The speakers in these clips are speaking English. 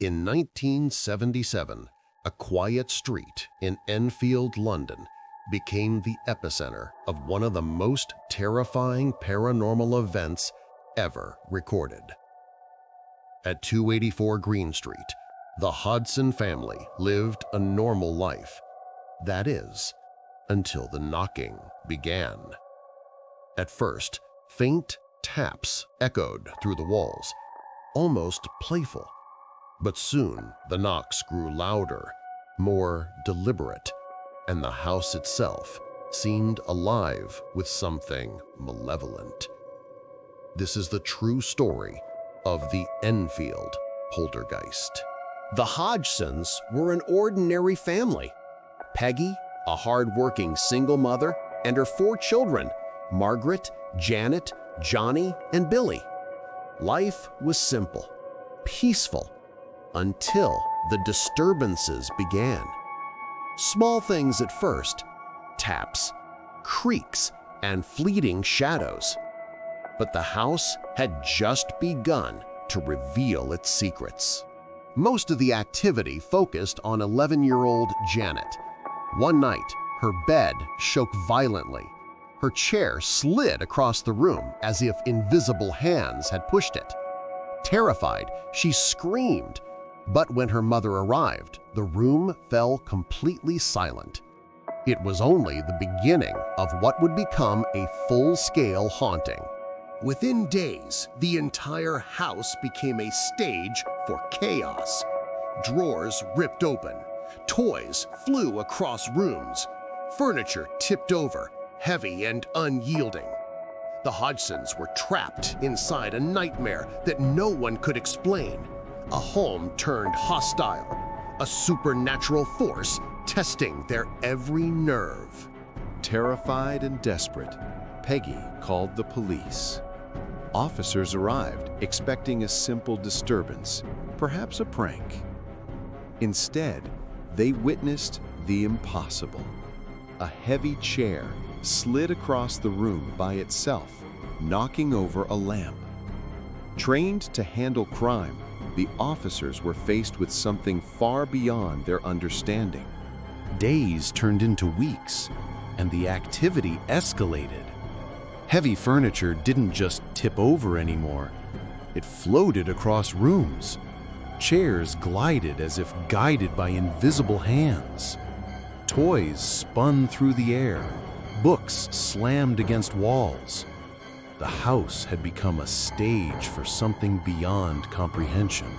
In 1977, a quiet street in Enfield, London, became the epicenter of one of the most terrifying paranormal events ever recorded. At 284 Green Street, the Hodgson family lived a normal life. That is, until the knocking began. At first, faint taps echoed through the walls, almost playful. But soon the knocks grew louder, more deliberate, and the house itself seemed alive with something malevolent. This is the true story of the Enfield Poltergeist. The Hodgsons were an ordinary family. Peggy, a hard-working single mother, and her 4 children, Margaret, Janet, Johnny, and Billy. Life was simple, peaceful, until the disturbances began. Small things at first, taps, creaks, and fleeting shadows. But the house had just begun to reveal its secrets. Most of the activity focused on 11-year-old Janet. One night, her bed shook violently. Her chair slid across the room as if invisible hands had pushed it. Terrified, she screamed, but when her mother arrived, the room fell completely silent. It was only the beginning of what would become a full-scale haunting. Within days, the entire house became a stage for chaos. Drawers ripped open, toys flew across rooms, furniture tipped over, heavy and unyielding. The Hodgsons were trapped inside a nightmare that no one could explain. A home turned hostile, a supernatural force testing their every nerve. Terrified and desperate, Peggy called the police. Officers arrived, expecting a simple disturbance, perhaps a prank. Instead, they witnessed the impossible. A heavy chair slid across the room by itself, knocking over a lamp. Trained to handle crime, the officers were faced with something far beyond their understanding. Days turned into weeks, and the activity escalated. Heavy furniture didn't just tip over anymore. It floated across rooms. Chairs glided as if guided by invisible hands. Toys spun through the air. Books slammed against walls. The house had become a stage for something beyond comprehension.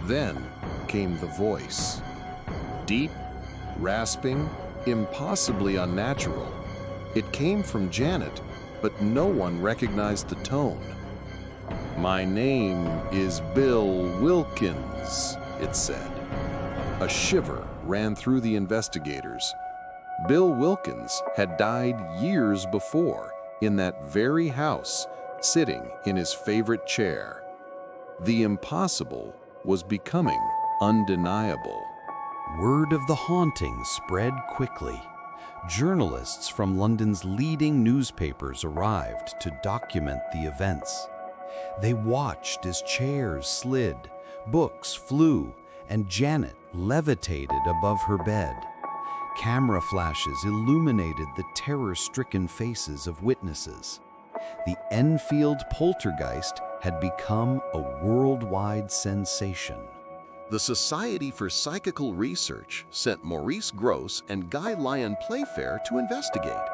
Then came the voice. Deep, rasping, impossibly unnatural. It came from Janet, but no one recognized the tone. "My name is Bill Wilkins," it said. A shiver ran through the investigators. Bill Wilkins had died years before in that very house, sitting in his favorite chair. The impossible was becoming undeniable. Word of the haunting spread quickly. Journalists from London's leading newspapers arrived to document the events. They watched as chairs slid, books flew, and Janet levitated above her bed. Camera flashes illuminated the terror-stricken faces of witnesses. The Enfield Poltergeist had become a worldwide sensation. The Society for Psychical Research sent Maurice Grosse and Guy Lyon Playfair to investigate.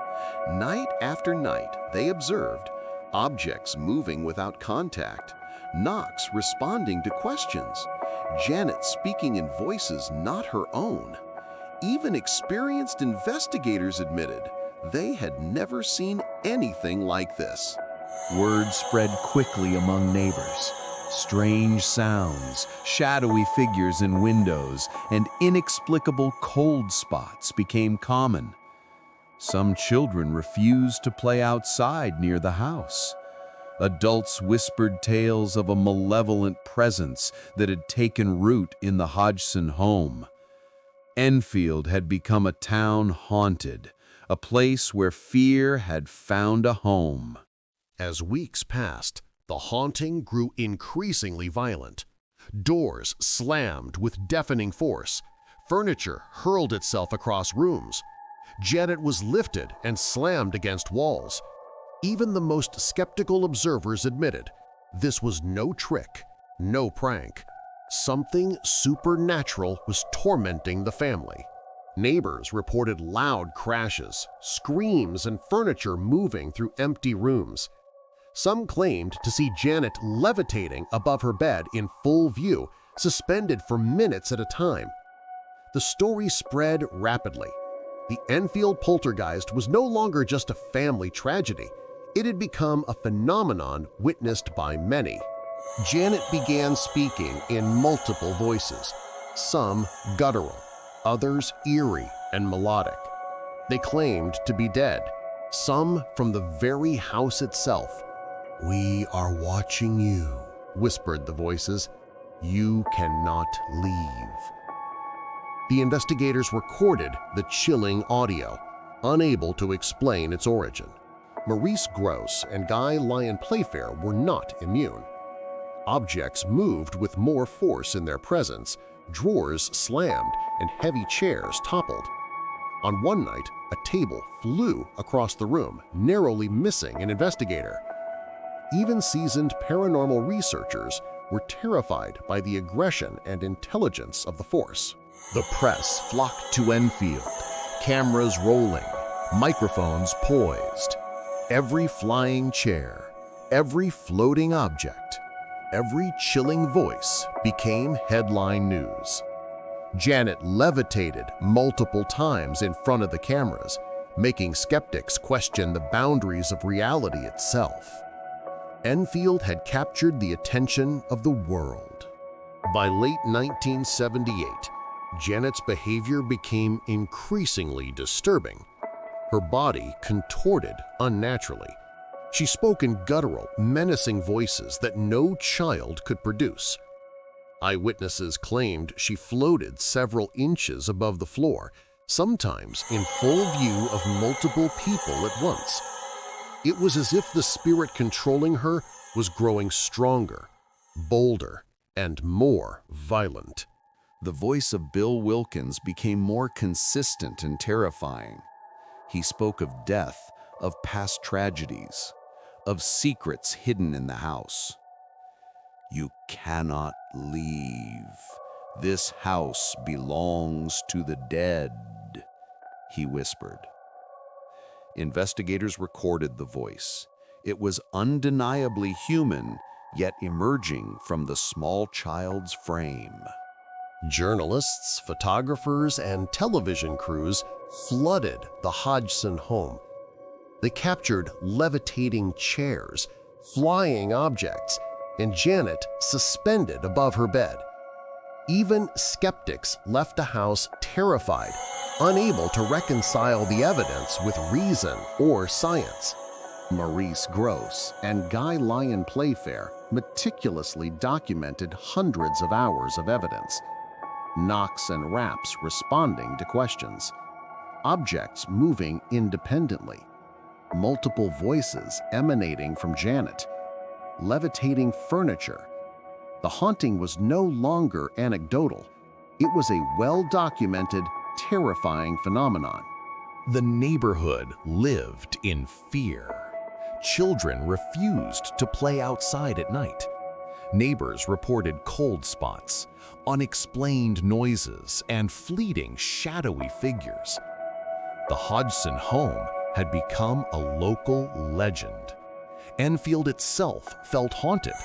Night after night, they observed objects moving without contact, knocks responding to questions, Janet speaking in voices not her own. Even experienced investigators admitted they had never seen anything like this. Word spread quickly among neighbors. Strange sounds, shadowy figures in windows, and inexplicable cold spots became common. Some children refused to play outside near the house. Adults whispered tales of a malevolent presence that had taken root in the Hodgson home. Enfield had become a town haunted, a place where fear had found a home. As weeks passed, the haunting grew increasingly violent. Doors slammed with deafening force. Furniture hurled itself across rooms. Janet was lifted and slammed against walls. Even the most skeptical observers admitted this was no trick, no prank. Something supernatural was tormenting the family. Neighbors reported loud crashes, screams, and furniture moving through empty rooms. Some claimed to see Janet levitating above her bed in full view, suspended for minutes at a time. The story spread rapidly. The Enfield Poltergeist was no longer just a family tragedy. It had become a phenomenon witnessed by many. Janet began speaking in multiple voices, some guttural, others eerie and melodic. They claimed to be dead, some from the very house itself. "We are watching you," whispered the voices. "You cannot leave." The investigators recorded the chilling audio, unable to explain its origin. Maurice Grosse and Guy Lyon Playfair were not immune. Objects moved with more force in their presence, drawers slammed, and heavy chairs toppled. On one night, a table flew across the room, narrowly missing an investigator. Even seasoned paranormal researchers were terrified by the aggression and intelligence of the force. The press flocked to Enfield, cameras rolling, microphones poised. Every flying chair, every floating object, every chilling voice became headline news. Janet levitated multiple times in front of the cameras, making skeptics question the boundaries of reality itself. Enfield had captured the attention of the world. By late 1978, Janet's behavior became increasingly disturbing. Her body contorted unnaturally. She spoke in guttural, menacing voices that no child could produce. Eyewitnesses claimed she floated several inches above the floor, sometimes in full view of multiple people at once. It was as if the spirit controlling her was growing stronger, bolder, and more violent. The voice of Bill Wilkins became more consistent and terrifying. He spoke of death, of past tragedies, of secrets hidden in the house. "You cannot leave. This house belongs to the dead," he whispered. Investigators recorded the voice. It was undeniably human, yet emerging from the small child's frame. Journalists, photographers, and television crews flooded the Hodgson home. They captured levitating chairs, flying objects, and Janet suspended above her bed. Even skeptics left the house terrified, unable to reconcile the evidence with reason or science. Maurice Grosse and Guy Lyon Playfair meticulously documented hundreds of hours of evidence. Knocks and raps responding to questions, objects moving independently, multiple voices emanating from Janet, levitating furniture. The haunting was no longer anecdotal. It was a well-documented, terrifying phenomenon. The neighborhood lived in fear. Children refused to play outside at night. Neighbors reported cold spots, unexplained noises, and fleeting shadowy figures. The Hodgson home had become a local legend. Enfield itself felt haunted,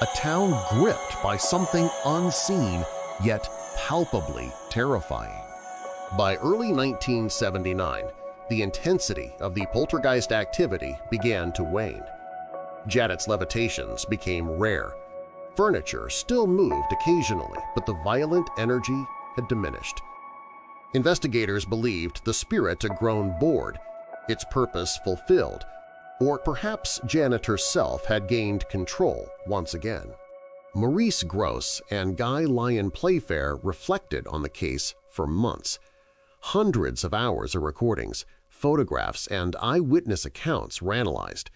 a town gripped by something unseen yet palpably terrifying. By early 1979, the intensity of the poltergeist activity began to wane. Janet's levitations became rare. Furniture still moved occasionally, but the violent energy had diminished. Investigators believed the spirit had grown bored, its purpose fulfilled, or perhaps Janet herself had gained control once again. Maurice Grosse and Guy Lyon Playfair reflected on the case for months. Hundreds of hours of recordings, photographs, and eyewitness accounts were analyzed.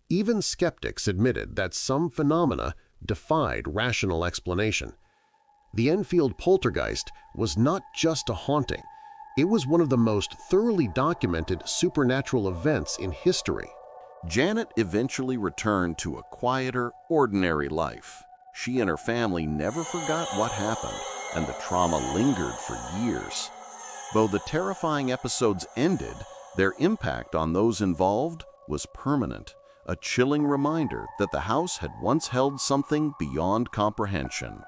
Even skeptics admitted that some phenomena defied rational explanation. The Enfield Poltergeist was not just a haunting, it was one of the most thoroughly documented supernatural events in history. Janet eventually returned to a quieter, ordinary life. She and her family never forgot what happened, and the trauma lingered for years. Though the terrifying episodes ended, their impact on those involved was permanent, a chilling reminder that the house had once held something beyond comprehension.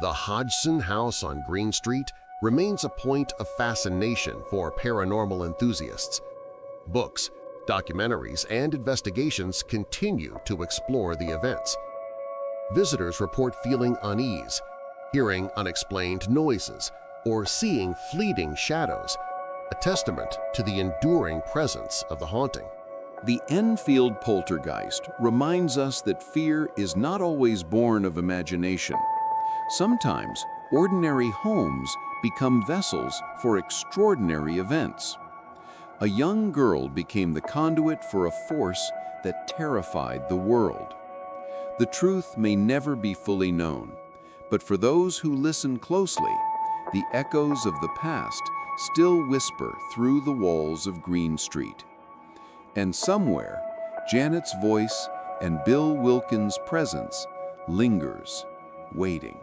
The Hodgson House on Green Street remains a point of fascination for paranormal enthusiasts. Books, documentaries, and investigations continue to explore the events. Visitors report feeling unease, hearing unexplained noises, or seeing fleeting shadows, a testament to the enduring presence of the haunting. The Enfield Poltergeist reminds us that fear is not always born of imagination. Sometimes, ordinary homes become vessels for extraordinary events. A young girl became the conduit for a force that terrified the world. The truth may never be fully known, but for those who listen closely, the echoes of the past still whisper through the walls of Green Street. And somewhere, Janet's voice and Bill Wilkins' presence lingers, waiting.